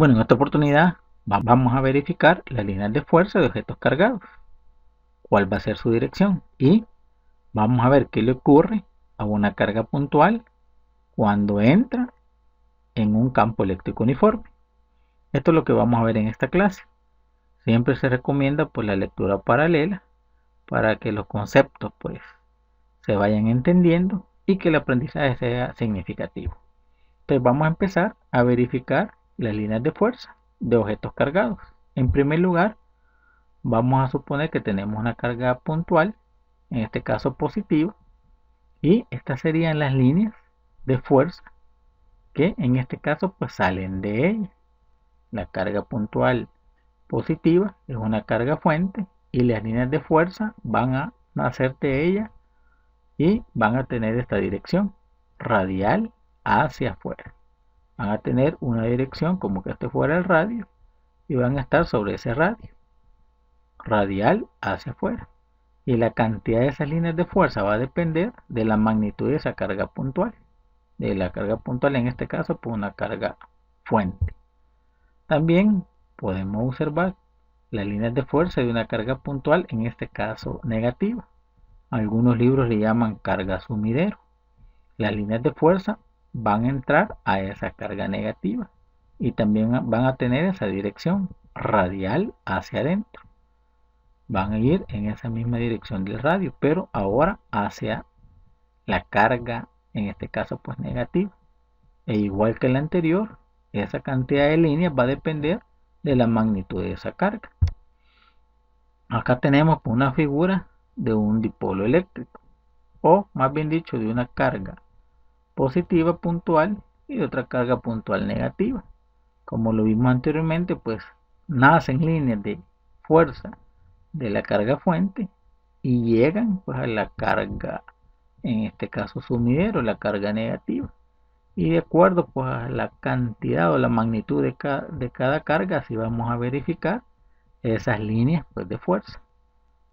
Bueno, en esta oportunidad vamos a verificar las líneas de fuerza de objetos cargados, cuál va a ser su dirección y vamos a ver qué le ocurre a una carga puntual cuando entra en un campo eléctrico uniforme. Esto es lo que vamos a ver en esta clase. Siempre se recomienda pues la lectura paralela para que los conceptos pues se vayan entendiendo y que el aprendizaje sea significativo. Entonces vamos a empezar a verificar las líneas de fuerza de objetos cargados. En primer lugar, vamos a suponer que tenemos una carga puntual, en este caso positiva, y estas serían las líneas de fuerza que en este caso pues salen de ella. La carga puntual positiva es una carga fuente y las líneas de fuerza van a nacer de ella y van a tener esta dirección radial hacia afuera. Van a tener una dirección como que este fuera el radio y van a estar sobre ese radio radial hacia afuera. Y la cantidad de esas líneas de fuerza va a depender de la magnitud de esa carga puntual. De la carga puntual en este caso por una carga fuente. También podemos observar las líneas de fuerza de una carga puntual, en este caso negativa. Algunos libros le llaman carga sumidero. Las líneas de fuerza van a entrar a esa carga negativa y también van a tener esa dirección radial hacia adentro. Van a ir en esa misma dirección del radio, pero ahora hacia la carga, en este caso pues negativa. E igual que la anterior, esa cantidad de líneas va a depender de la magnitud de esa carga. Acá tenemos una figura de un dipolo eléctrico, o más bien dicho, de una carga positiva puntual y de otra carga puntual negativa. Como lo vimos anteriormente, pues nacen líneas de fuerza de la carga fuente y llegan pues a la carga, en este caso sumidero, la carga negativa. Y de acuerdo pues a la cantidad o la magnitud de cada carga, así vamos a verificar esas líneas pues de fuerza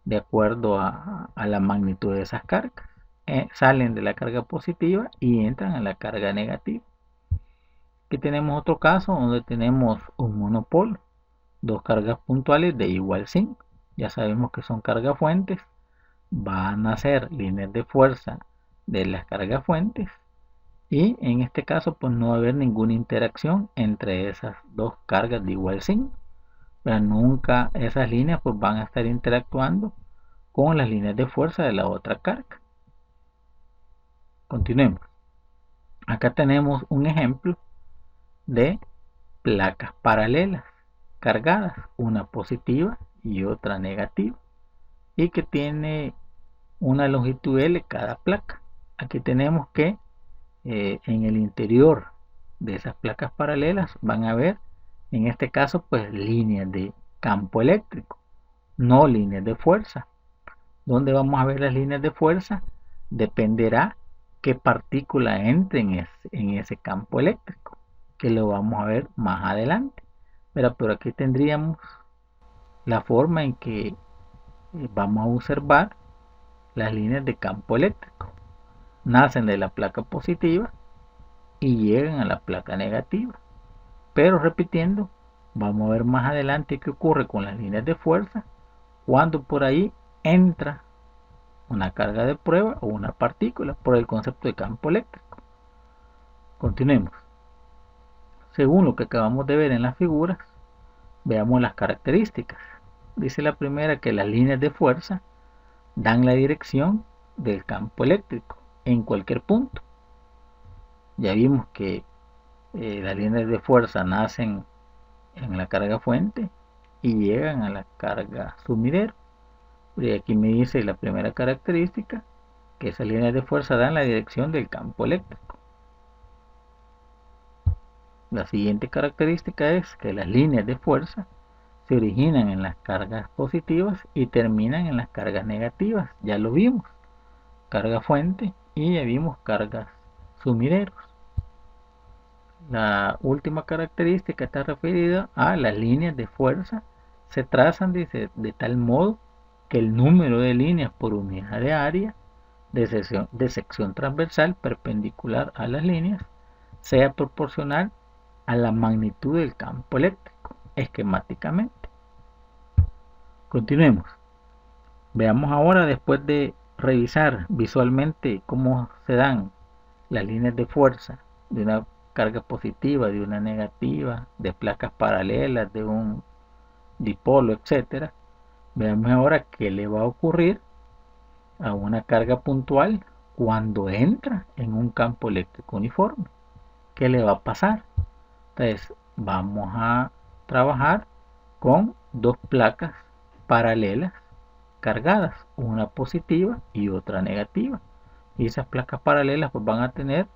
de acuerdo a la magnitud de esas cargas. Salen de la carga positiva y entran a la carga negativa. Aquí tenemos otro caso donde tenemos un monopolo, dos cargas puntuales de igual signo. Ya sabemos que son cargas fuentes, van a ser líneas de fuerza de las cargas fuentes y en este caso pues no va a haber ninguna interacción entre esas dos cargas de igual signo. Pero nunca esas líneas pues van a estar interactuando con las líneas de fuerza de la otra carga. Continuemos. Acá tenemos un ejemplo de placas paralelas cargadas, una positiva y otra negativa, y que tiene una longitud L cada placa. Aquí tenemos que en el interior de esas placas paralelas van a ver, en este caso, pues líneas de campo eléctrico, no líneas de fuerza. ¿Dónde vamos a ver las líneas de fuerza? Dependerá qué partícula entre en ese campo eléctrico, que lo vamos a ver más adelante. Pero aquí tendríamos la forma en que vamos a observar las líneas de campo eléctrico. Nacen de la placa positiva y llegan a la placa negativa. Pero repitiendo, vamos a ver más adelante qué ocurre con las líneas de fuerza cuando por ahí entra una carga de prueba o una partícula por el concepto de campo eléctrico. Continuemos. Según lo que acabamos de ver en las figuras, veamos las características. Dice la primera que las líneas de fuerza dan la dirección del campo eléctrico en cualquier punto. Ya vimos que las líneas de fuerza nacen en la carga fuente y llegan a la carga sumidero. Y aquí me dice la primera característica que esas líneas de fuerza dan la dirección del campo eléctrico. La siguiente característica es que las líneas de fuerza se originan en las cargas positivas y terminan en las cargas negativas. Ya lo vimos, carga fuente y ya vimos cargas sumideros. La última característica está referida a las líneas de fuerza se trazan de tal modo que el número de líneas por unidad de área de sección transversal perpendicular a las líneas sea proporcional a la magnitud del campo eléctrico, esquemáticamente. Continuemos. Veamos ahora, después de revisar visualmente cómo se dan las líneas de fuerza de una carga positiva, de una negativa, de placas paralelas, de un dipolo, etcétera. Veamos ahora qué le va a ocurrir a una carga puntual cuando entra en un campo eléctrico uniforme. ¿Qué le va a pasar? Entonces vamos a trabajar con dos placas paralelas cargadas, una positiva y otra negativa, y esas placas paralelas pues van a tener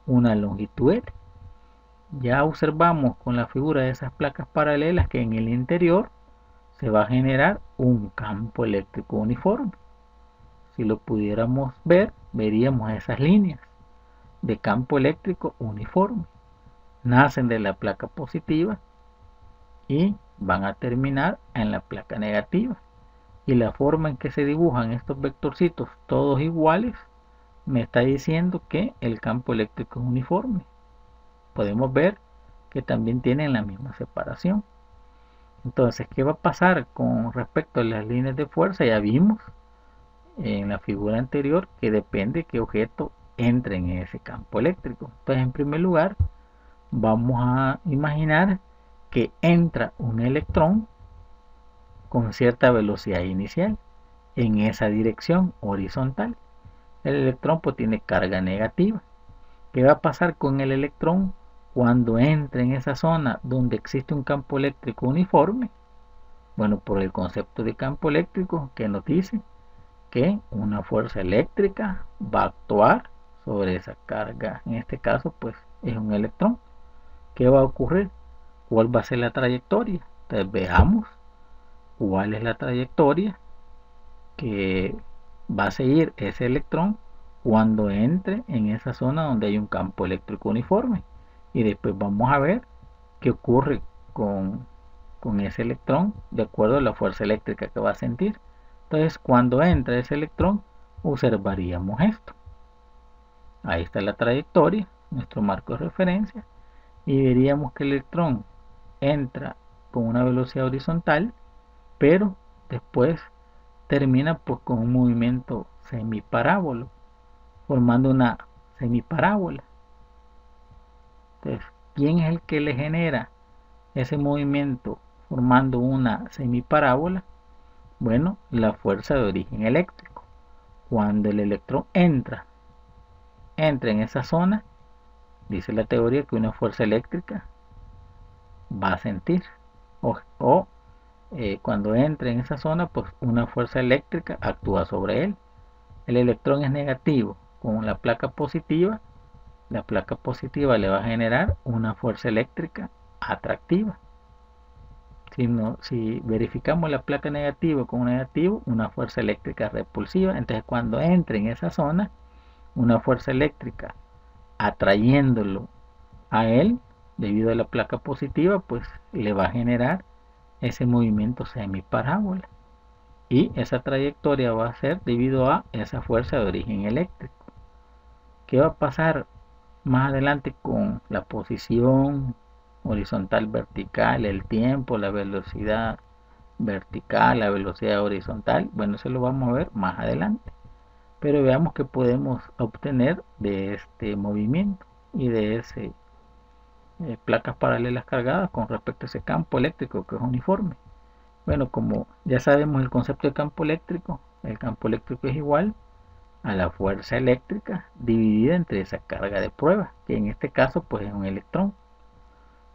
una longitud L. Ya observamos con la figura de esas placas paralelas que en el interior se va a generar un campo eléctrico uniforme. Si lo pudiéramos ver, veríamos esas líneas de campo eléctrico uniforme. Nacen de la placa positiva y van a terminar en la placa negativa. Y la forma en que se dibujan estos vectorcitos todos iguales me está diciendo que el campo eléctrico es uniforme. Podemos ver que también tienen la misma separación. Entonces, ¿qué va a pasar con respecto a las líneas de fuerza? Ya vimos en la figura anterior que depende de qué objeto entre en ese campo eléctrico. Entonces, en primer lugar, vamos a imaginar que entra un electrón con cierta velocidad inicial en esa dirección horizontal. El electrón pues tiene carga negativa. ¿Qué va a pasar con el electrón cuando entre en esa zona donde existe un campo eléctrico uniforme? Bueno, por el concepto de campo eléctrico que nos dice que una fuerza eléctrica va a actuar sobre esa carga. En este caso pues es un electrón. ¿Qué va a ocurrir? ¿Cuál va a ser la trayectoria? Entonces veamos cuál es la trayectoria que va a seguir ese electrón cuando entre en esa zona donde hay un campo eléctrico uniforme. Y después vamos a ver qué ocurre con ese electrón de acuerdo a la fuerza eléctrica que va a sentir. Entonces, cuando entra ese electrón, observaríamos esto. Ahí está la trayectoria, nuestro marco de referencia, y veríamos que el electrón entra con una velocidad horizontal, pero después termina pues con un movimiento semiparábolo, formando una semiparábola. Entonces, ¿quién es el que le genera ese movimiento formando una semiparábola? Bueno, la fuerza de origen eléctrico. Cuando el electrón entra en esa zona, dice la teoría que una fuerza eléctrica va a sentir cuando entre en esa zona, pues una fuerza eléctrica actúa sobre él. El electrón es negativo con la placa positiva le va a generar una fuerza eléctrica atractiva. Si verificamos la placa negativa con un negativo, una fuerza eléctrica repulsiva. Entonces cuando entre en esa zona, una fuerza eléctrica atrayéndolo a él, debido a la placa positiva, pues le va a generar ese movimiento semiparábola. Y esa trayectoria va a ser debido a esa fuerza de origen eléctrico. ¿Qué va a pasar más adelante con la posición horizontal vertical, el tiempo, la velocidad vertical, la velocidad horizontal? Bueno, eso lo vamos a ver más adelante. Pero veamos qué podemos obtener de este movimiento y de ese placas paralelas cargadas con respecto a ese campo eléctrico que es uniforme. Bueno, como ya sabemos el concepto de campo eléctrico, el campo eléctrico es igual a la fuerza eléctrica dividida entre esa carga de prueba, que en este caso pues es un electrón.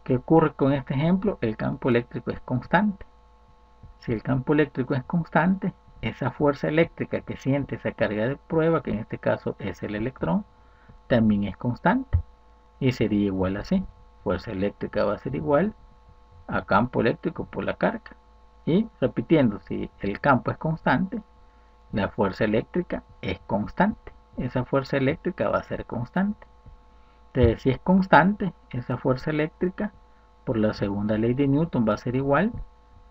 ¿Qué ocurre con este ejemplo? El campo eléctrico es constante. Si el campo eléctrico es constante, esa fuerza eléctrica que siente esa carga de prueba, que en este caso es el electrón, también es constante. Y sería igual así. Fuerza eléctrica va a ser igual a campo eléctrico por la carga. Y repitiendo, si el campo es constante, la fuerza eléctrica es constante. Esa fuerza eléctrica va a ser constante. Entonces, si es constante, esa fuerza eléctrica por la segunda ley de Newton va a ser igual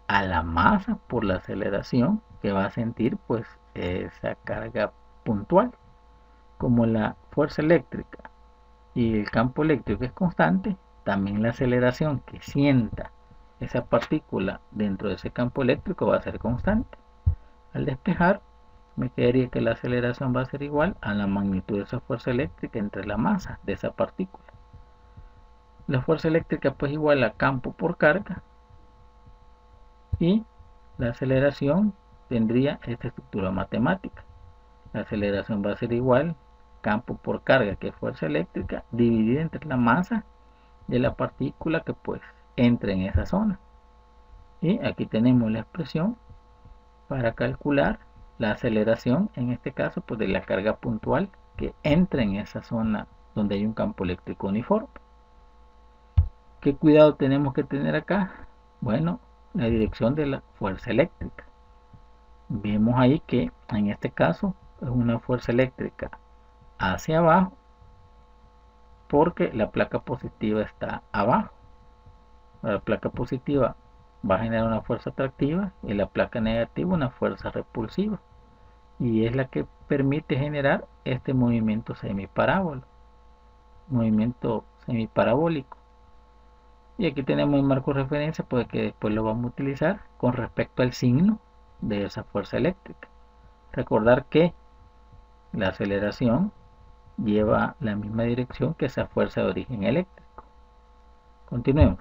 a la masa por la aceleración que va a sentir pues esa carga puntual. Como la fuerza eléctrica y el campo eléctrico es constante, también la aceleración que sienta esa partícula dentro de ese campo eléctrico va a ser constante. Al despejar, me quedaría que la aceleración va a ser igual a la magnitud de esa fuerza eléctrica entre la masa de esa partícula. La fuerza eléctrica pues igual a campo por carga, y la aceleración tendría esta estructura matemática. La aceleración va a ser igual campo por carga, que es fuerza eléctrica, dividida entre la masa de la partícula que pues entre en esa zona. Y aquí tenemos la expresión para calcular la aceleración, en este caso pues de la carga puntual que entra en esa zona donde hay un campo eléctrico uniforme. ¿Qué cuidado tenemos que tener acá? Bueno, la dirección de la fuerza eléctrica. Vemos ahí que en este caso es una fuerza eléctrica hacia abajo porque la placa positiva está abajo. La placa positiva va a generar una fuerza atractiva y la placa negativa una fuerza repulsiva, y es la que permite generar este movimiento semiparabólico. Y aquí tenemos el marco de referencia, pues que después lo vamos a utilizar con respecto al signo de esa fuerza eléctrica. Recordar que la aceleración lleva la misma dirección que esa fuerza de origen eléctrico. Continuemos.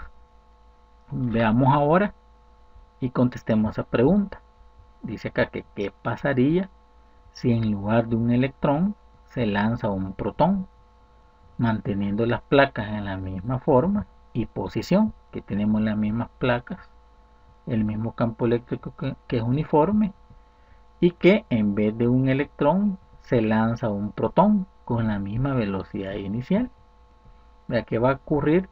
Veamos ahora y contestemos esa pregunta. Dice acá que ¿qué pasaría si en lugar de un electrón se lanza un protón, manteniendo las placas en la misma forma y posición? Que tenemos las mismas placas, el mismo campo eléctrico que es uniforme, y que en vez de un electrón se lanza un protón con la misma velocidad inicial. Vea qué va a ocurrir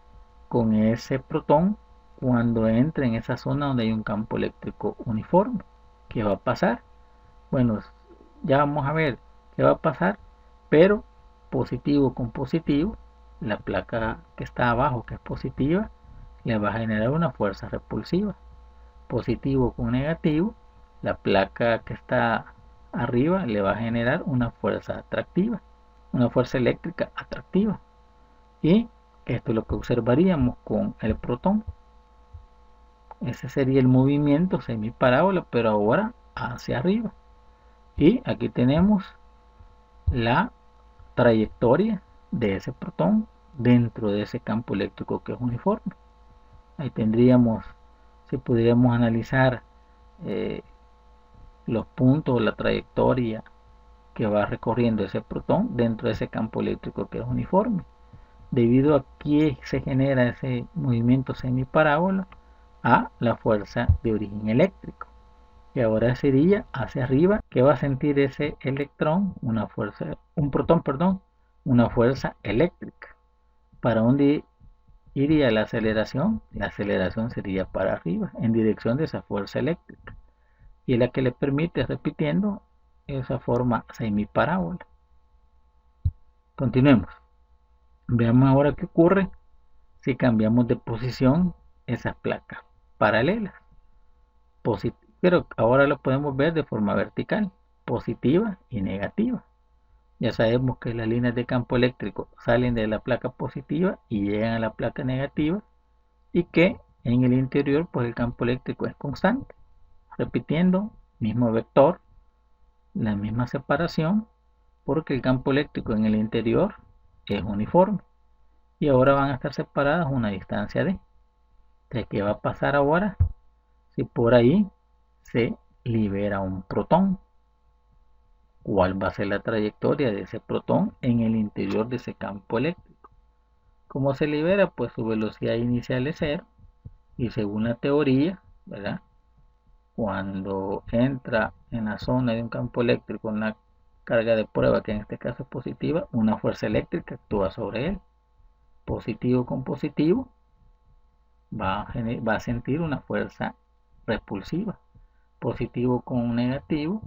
con ese protón cuando entre en esa zona donde hay un campo eléctrico uniforme. ¿Qué va a pasar? Bueno, ya vamos a ver qué va a pasar, pero positivo con positivo, la placa que está abajo, que es positiva, le va a generar una fuerza repulsiva. Positivo con negativo, la placa que está arriba le va a generar una fuerza atractiva, una fuerza eléctrica atractiva. Y esto es lo que observaríamos con el protón. Ese sería el movimiento semiparábola, pero ahora hacia arriba. Y aquí tenemos la trayectoria de ese protón dentro de ese campo eléctrico que es uniforme. Ahí tendríamos, si pudiéramos analizar los puntos, la trayectoria que va recorriendo ese protón dentro de ese campo eléctrico que es uniforme. Debido a que se genera ese movimiento semiparábola a la fuerza de origen eléctrico. Y ahora sería hacia arriba, que va a sentir ese electrón, un protón, perdón, una fuerza eléctrica. ¿Para dónde iría la aceleración? La aceleración sería para arriba, en dirección de esa fuerza eléctrica. Y es la que le permite, repitiendo, esa forma semiparábola. Continuemos. Veamos ahora qué ocurre si cambiamos de posición esas placas paralelas. Pero ahora lo podemos ver de forma vertical, positiva y negativa. Ya sabemos que las líneas de campo eléctrico salen de la placa positiva y llegan a la placa negativa, y que en el interior pues el campo eléctrico es constante. Repitiendo, mismo vector, la misma separación, porque el campo eléctrico en el interior es uniforme. Y ahora van a estar separadas a una distancia d. Entonces, ¿qué va a pasar ahora? Si por ahí se libera un protón, ¿cuál va a ser la trayectoria de ese protón en el interior de ese campo eléctrico? ¿Cómo se libera? Pues su velocidad inicial es 0, y según la teoría, ¿verdad?, cuando entra en la zona de un campo eléctrico una carga de prueba, que en este caso es positiva, una fuerza eléctrica actúa sobre él. Positivo con positivo va a sentir una fuerza repulsiva. Positivo con negativo,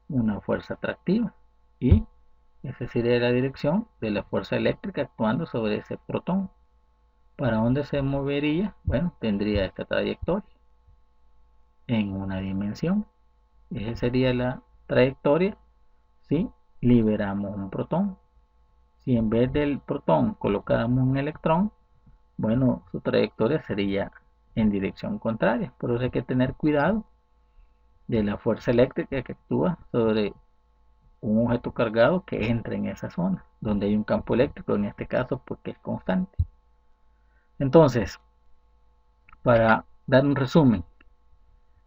una fuerza atractiva. Y esa sería la dirección de la fuerza eléctrica actuando sobre ese protón. ¿Para dónde se movería? Bueno, tendría esta trayectoria en una dimensión. Esa sería la trayectoria si liberamos un protón. Si en vez del protón colocáramos un electrón, bueno, su trayectoria sería en dirección contraria. Por eso hay que tener cuidado de la fuerza eléctrica que actúa sobre un objeto cargado que entra en esa zona, donde hay un campo eléctrico, en este caso porque es constante. Entonces, para dar un resumen,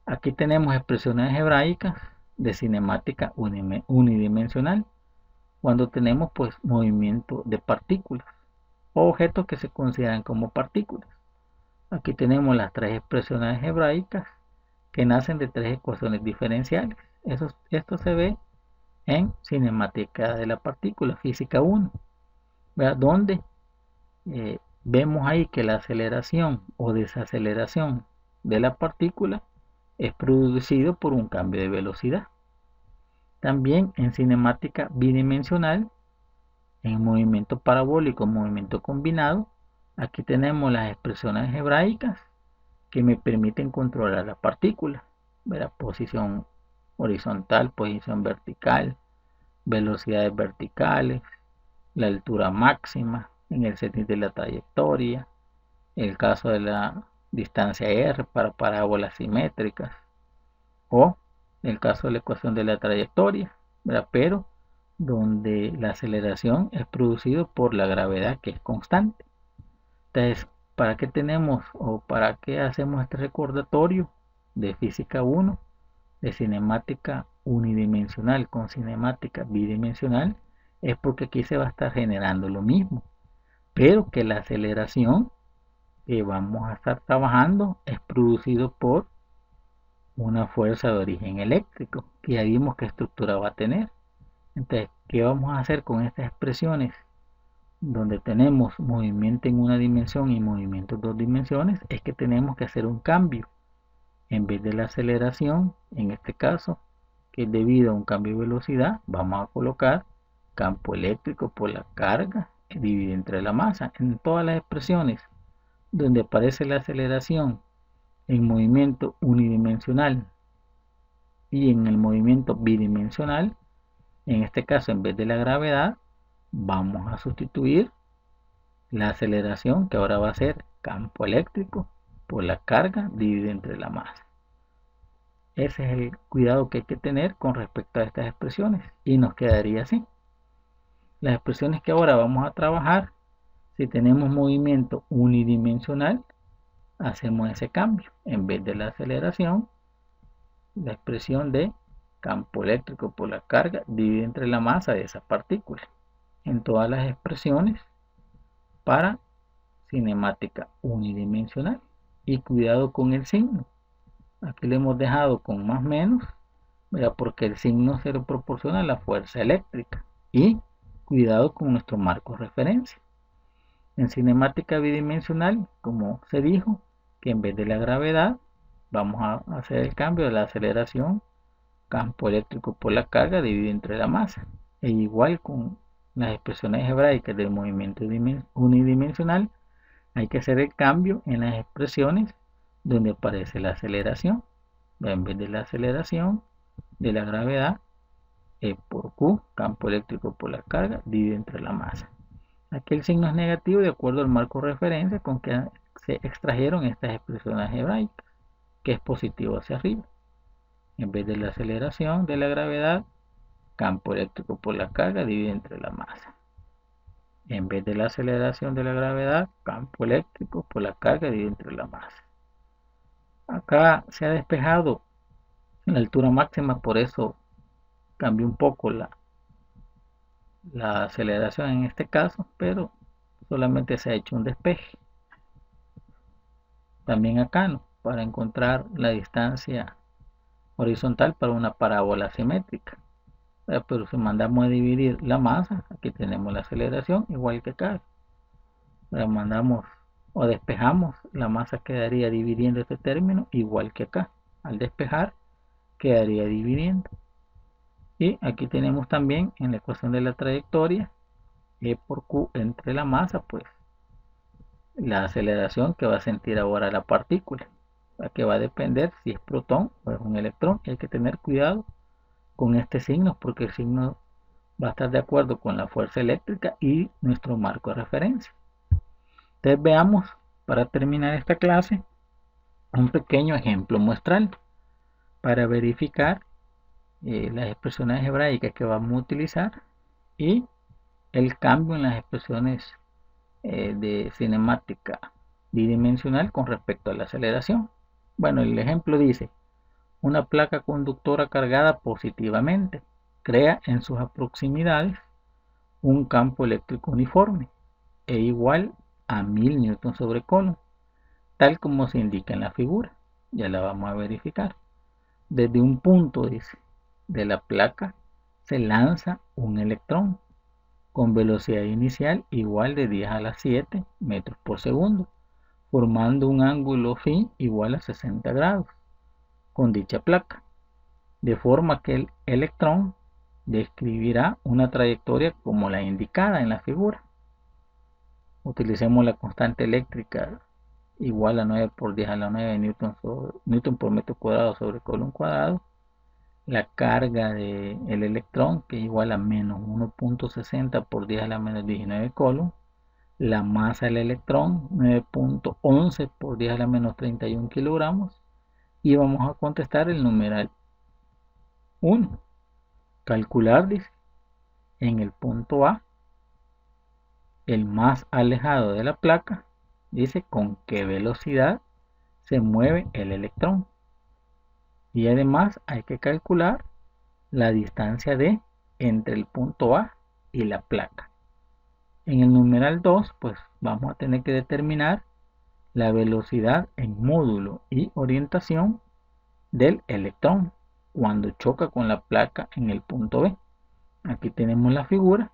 aquí tenemos expresiones algebraicas de cinemática unidimensional, cuando tenemos pues movimiento de partículas o objetos que se consideran como partículas. Aquí tenemos las tres expresiones algebraicas que nacen de tres ecuaciones diferenciales. Esto se ve en cinemática de la partícula, física 1, ¿verdad? Donde vemos ahí que la aceleración o desaceleración de la partícula es producido por un cambio de velocidad. También en cinemática bidimensional, en movimiento parabólico, movimiento combinado, aquí tenemos las expresiones algebraicas que me permiten controlar la partícula, ¿verdad? Posición horizontal, posición vertical, velocidades verticales, la altura máxima en el sentido de la trayectoria, el caso de la distancia r para parábolas simétricas, o el caso de la ecuación de la trayectoria, ¿verdad? Pero donde la aceleración es producido por la gravedad, que es constante. Entonces, ¿para qué tenemos o para qué hacemos este recordatorio de física 1, de cinemática unidimensional con cinemática bidimensional? Es porque aquí se va a estar generando lo mismo, pero que la aceleración que vamos a estar trabajando es producido por una fuerza de origen eléctrico, que ya vimos qué estructura va a tener. Entonces, ¿qué vamos a hacer con estas expresiones donde tenemos movimiento en una dimensión y movimiento en dos dimensiones? Es que tenemos que hacer un cambio. En vez de la aceleración, en este caso, que es debido a un cambio de velocidad, vamos a colocar campo eléctrico por la carga dividida entre la masa. En todas las expresiones donde aparece la aceleración en movimiento unidimensional y en el movimiento bidimensional, en este caso en vez de la gravedad, vamos a sustituir la aceleración, que ahora va a ser campo eléctrico por la carga dividida entre la masa. Ese es el cuidado que hay que tener con respecto a estas expresiones, y nos quedaría así. Las expresiones que ahora vamos a trabajar, si tenemos movimiento unidimensional, hacemos ese cambio. En vez de la aceleración, la expresión de campo eléctrico por la carga divide entre la masa de esa partícula. En todas las expresiones para cinemática unidimensional. Y cuidado con el signo. Aquí le hemos dejado con más menos, ¿verdad? Porque el signo se le proporciona la fuerza eléctrica. Y cuidado con nuestro marco de referencia. En cinemática bidimensional, como se dijo, que en vez de la gravedad vamos a hacer el cambio de la aceleración, campo eléctrico por la carga dividido entre la masa. E igual con las expresiones algebraicas del movimiento unidimensional, hay que hacer el cambio en las expresiones donde aparece la aceleración. En vez de la aceleración de la gravedad, E por Q, campo eléctrico por la carga dividido entre la masa. Aquí el signo es negativo de acuerdo al marco de referencia con que se extrajeron estas expresiones algebraicas, que es positivo hacia arriba. En vez de la aceleración de la gravedad, campo eléctrico por la carga dividido entre la masa. En vez de la aceleración de la gravedad, campo eléctrico por la carga dividido entre la masa. Acá se ha despejado la altura máxima, por eso cambió un poco la aceleración en este caso, pero solamente se ha hecho un despeje. También acá, ¿no? Para encontrar la distancia horizontal para una parábola simétrica. Pero si mandamos a dividir la masa, aquí tenemos la aceleración igual que acá. Mandamos o despejamos, la masa quedaría dividiendo este término igual que acá. Al despejar quedaría dividiendo. Y aquí tenemos también en la ecuación de la trayectoria E por Q entre la masa, pues la aceleración que va a sentir ahora la partícula, que va a depender si es protón o es un electrón. Hay que tener cuidado con este signo porque el signo va a estar de acuerdo con la fuerza eléctrica y nuestro marco de referencia. Entonces veamos para terminar esta clase, un pequeño ejemplo muestral para verificar las expresiones algebraicas que vamos a utilizar y el cambio en las expresiones de cinemática bidimensional con respecto a la aceleración. Bueno, el ejemplo dice: una placa conductora cargada positivamente crea en sus proximidades un campo eléctrico uniforme e igual a 1000 newtons sobre Coulomb, tal como se indica en la figura. Ya la vamos a verificar. Desde un punto, dice, de la placa se lanza un electrón con velocidad inicial igual de 10 a la 7 metros por segundo, formando un ángulo phi igual a 60 grados con dicha placa, de forma que el electrón describirá una trayectoria como la indicada en la figura. Utilicemos la constante eléctrica igual a 9 por 10 a la 9 newton por metro cuadrado sobre Coulomb cuadrado. La carga del electrón, que es igual a menos 1.60 por 10 a la menos 19 Coulomb. La masa del electrón, 9.11 por 10 a la menos 31 kilogramos. Y vamos a contestar el numeral 1. Calcular, dice, en el punto A, el más alejado de la placa, dice con qué velocidad se mueve el electrón. Y además hay que calcular la distancia D entre el punto A y la placa. En el numeral 2, pues vamos a tener que determinar la velocidad en módulo y orientación del electrón cuando choca con la placa en el punto B. Aquí tenemos la figura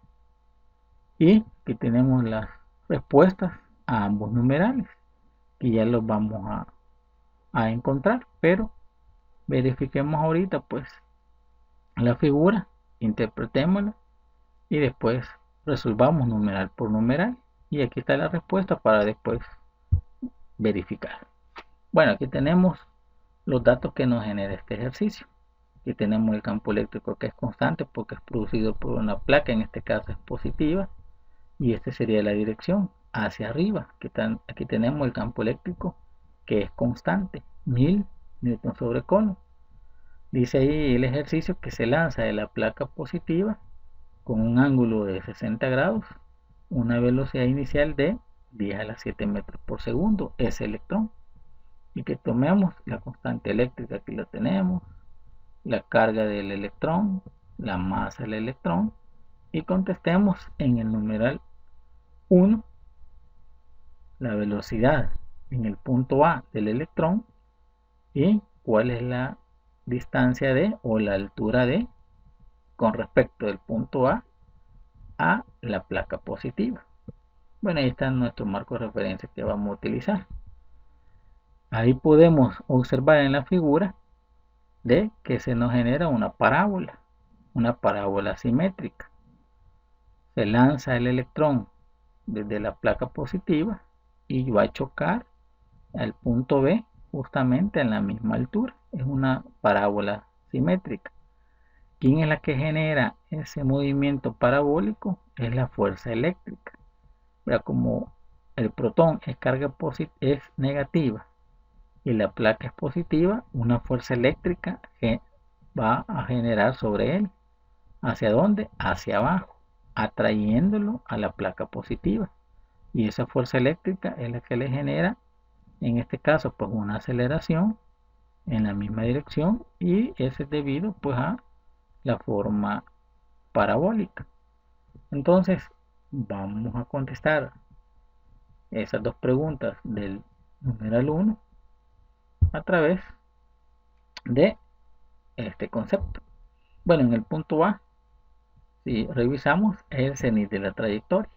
y aquí tenemos las respuestas a ambos numerales, que ya los vamos a encontrar, pero verifiquemos ahorita pues la figura, interpretémosla y después resolvamos numeral por numeral. Y aquí está la respuesta para después verificar. Bueno, aquí tenemos los datos que nos genera este ejercicio. Aquí tenemos el campo eléctrico, que es constante porque es producido por una placa, en este caso es positiva, y esta sería la dirección hacia arriba. Aquí tenemos el campo eléctrico, que es constante, 1000 newtons sobre Coulomb. Dice ahí el ejercicio que se lanza de la placa positiva con un ángulo de 60 grados, una velocidad inicial de 10 a la 7 metros por segundo, ese electrón. Y que tomemos la constante eléctrica, aquí lo tenemos, la carga del electrón, la masa del electrón, y contestemos en el numeral 1 la velocidad en el punto A del electrón y cuál es la distancia de o la altura de con respecto del punto A la placa positiva. Bueno, ahí está nuestro marco de referencia que vamos a utilizar. Ahí podemos observar en la figura de que se nos genera una parábola simétrica. Se lanza el electrón desde la placa positiva y va a chocar al punto B justamente en la misma altura. Es una parábola simétrica. ¿Quién es la que genera ese movimiento parabólico? Es la fuerza eléctrica. Pero como el protón es negativa y la placa es positiva, una fuerza eléctrica va a generar sobre él. ¿Hacia dónde? Hacia abajo, atrayéndolo a la placa positiva. Y esa fuerza eléctrica es la que le genera, en este caso, pues una aceleración en la misma dirección, y ese es debido pues a la forma parabólica. Entonces vamos a contestar esas dos preguntas del numeral 1 a través de este concepto. Bueno, en el punto A, si revisamos, es el cenit de la trayectoria,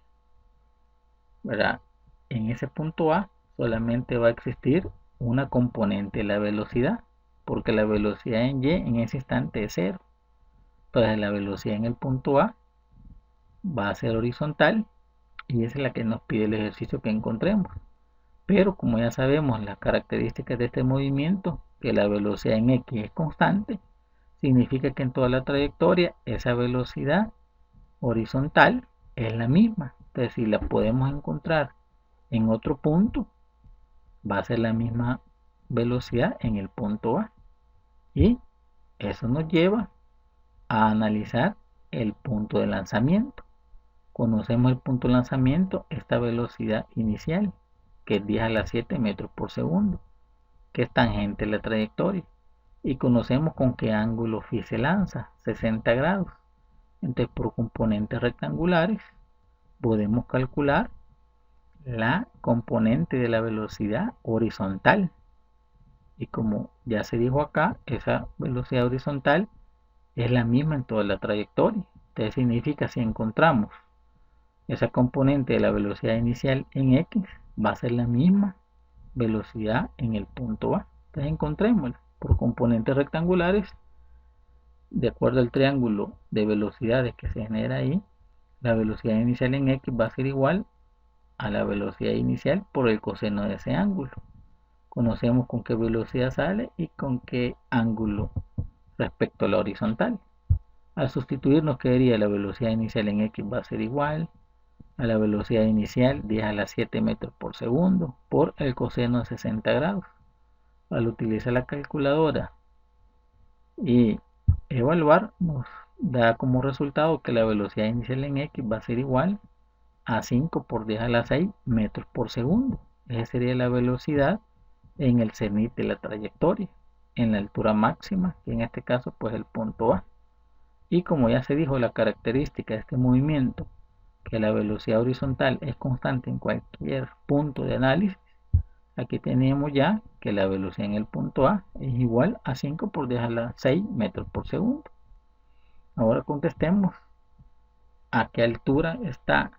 ¿verdad? En ese punto A solamente va a existir una componente, la velocidad, porque la velocidad en Y en ese instante es 0. Entonces la velocidad en el punto A va a ser horizontal y esa es la que nos pide el ejercicio que encontremos. Pero como ya sabemos las características de este movimiento, que la velocidad en X es constante, significa que en toda la trayectoria esa velocidad horizontal es la misma. Entonces si la podemos encontrar en otro punto, va a ser la misma velocidad en el punto A. Y eso nos lleva a analizar el punto de lanzamiento. Conocemos el punto de lanzamiento, esta velocidad inicial, que es 10 a la 7 metros por segundo, que es tangente a la trayectoria. Y conocemos con qué ángulo phi se lanza, 60 grados. Entonces, por componentes rectangulares, podemos calcular la componente de la velocidad horizontal. Y como ya se dijo acá, esa velocidad horizontal es la misma en toda la trayectoria. Entonces significa si encontramos esa componente de la velocidad inicial en X, va a ser la misma velocidad en el punto A. Entonces encontrémosla por componentes rectangulares, de acuerdo al triángulo de velocidades que se genera ahí, la velocidad inicial en X va a ser igual a la velocidad inicial por el coseno de ese ángulo. Conocemos con qué velocidad sale y con qué ángulo respecto a la horizontal. Al sustituir nos quedaría la velocidad inicial en X va a ser igual a la velocidad inicial 10 a la 7 metros por segundo por el coseno de 60 grados. Al utilizar la calculadora y evaluar, nos da como resultado que la velocidad inicial en X va a ser igual a 5 por 10 a la 6 metros por segundo. Esa sería la velocidad en el cenit de la trayectoria, en la altura máxima, que en este caso pues el punto A. Y como ya se dijo, la característica de este movimiento, que la velocidad horizontal es constante en cualquier punto de análisis, aquí tenemos ya que la velocidad en el punto A es igual a 5 por 10 a la 6 metros por segundo. Ahora contestemos a qué altura está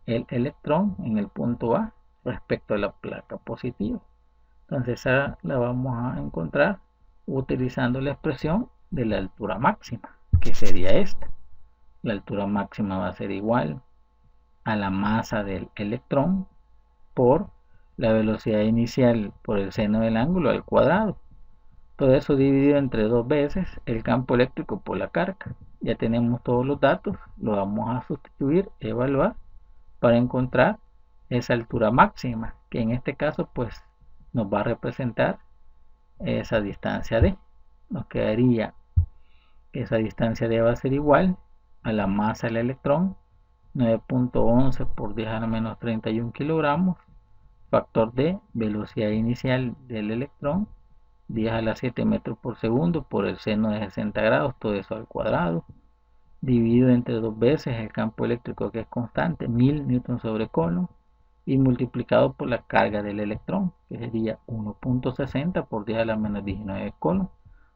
el electrón en el punto A respecto a la placa positiva. Entonces esa la vamos a encontrar utilizando la expresión de la altura máxima, que sería esta. La altura máxima va a ser igual a la masa del electrón por la velocidad inicial por el seno del ángulo al cuadrado. Todo eso dividido entre dos veces el campo eléctrico por la carga. Ya tenemos todos los datos, lo vamos a sustituir, evaluar para encontrar esa altura máxima, que en este caso pues nos va a representar esa distancia D. Nos quedaría que esa distancia D va a ser igual a la masa del electrón, 9.11 por 10 a la menos 31 kilogramos, factor D, velocidad inicial del electrón, 10 a la 7 metros por segundo por el seno de 60 grados, todo eso al cuadrado, dividido entre dos veces el campo eléctrico, que es constante, 1000 newtons sobre coulomb, y multiplicado por la carga del electrón, que sería 1.60 por 10 a la menos 19 coulomb.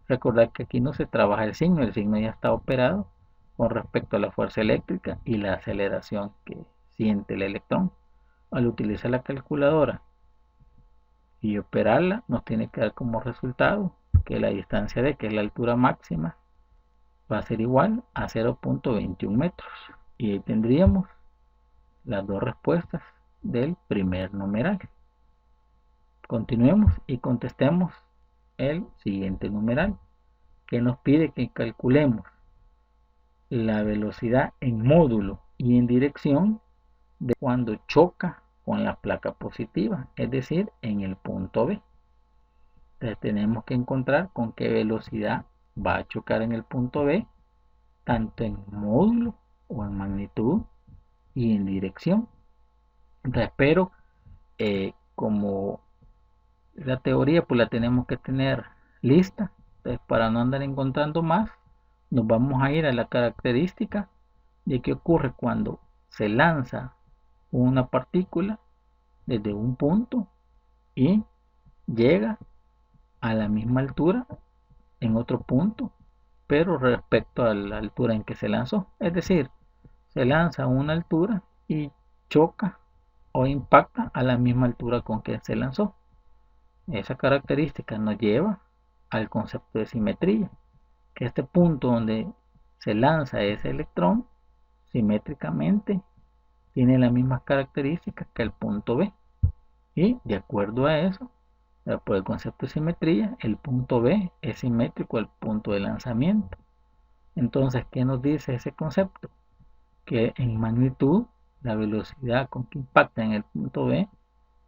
Recordad que aquí no se trabaja el signo ya está operado con respecto a la fuerza eléctrica y la aceleración que siente el electrón. Al utilizar la calculadora y operarla, nos tiene que dar como resultado que la distancia D, que es la altura máxima, va a ser igual a 0.21 metros. Y ahí tendríamos las dos respuestas del primer numeral. Continuemos y contestemos el siguiente numeral, que nos pide que calculemos la velocidad en módulo y en dirección de cuando choca con la placa positiva, es decir, en el punto B. Entonces tenemos que encontrar con qué velocidad va a chocar en el punto B, tanto en módulo o en magnitud y en dirección. Entonces, pero como la teoría pues la tenemos que tener lista, entonces para no andar encontrando más, nos vamos a ir a la característica de qué ocurre cuando se lanza una partícula desde un punto y llega a la misma altura en otro punto, pero respecto a la altura en que se lanzó. Es decir, se lanza a una altura y choca o impacta a la misma altura con que se lanzó. Esa característica nos lleva al concepto de simetría, que este punto donde se lanza ese electrón simétricamente tiene las mismas características que el punto B, y de acuerdo a eso, por el concepto de simetría, el punto B es simétrico al punto de lanzamiento. Entonces, ¿qué nos dice ese concepto? Que en magnitud la velocidad con que impacta en el punto B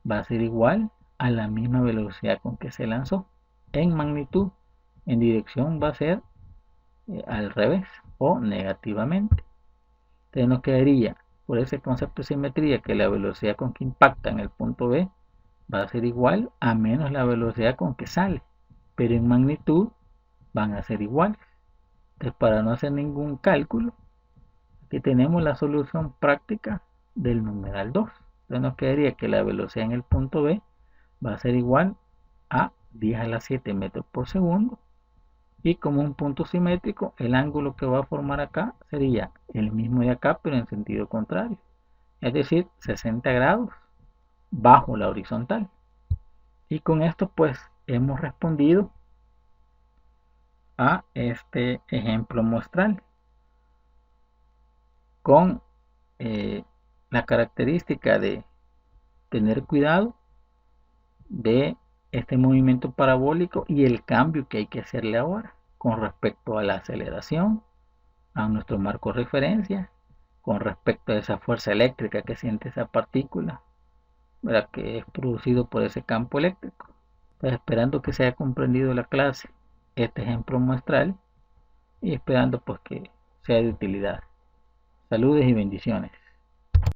va a ser igual a la misma velocidad con que se lanzó. En magnitud, en dirección va a ser al revés o negativamente. Entonces nos quedaría, por ese concepto de simetría, que la velocidad con que impacta en el punto B va a ser igual a menos la velocidad con que sale, pero en magnitud van a ser iguales. Entonces, para no hacer ningún cálculo, aquí tenemos la solución práctica del numeral 2. Entonces nos quedaría que la velocidad en el punto B va a ser igual a 10 a la 7 metros por segundo, y como un punto simétrico, el ángulo que va a formar acá sería el mismo de acá, pero en sentido contrario, es decir, 60 grados bajo la horizontal. Y con esto pues hemos respondido a este ejemplo muestral con la característica de tener cuidado de este movimiento parabólico y el cambio que hay que hacerle ahora con respecto a la aceleración, a nuestro marco de referencia, con respecto a esa fuerza eléctrica que siente esa partícula, ¿verdad?, que es producido por ese campo eléctrico. Entonces, esperando que se haya comprendido la clase, este ejemplo muestral, y esperando pues que sea de utilidad. Saludos y bendiciones.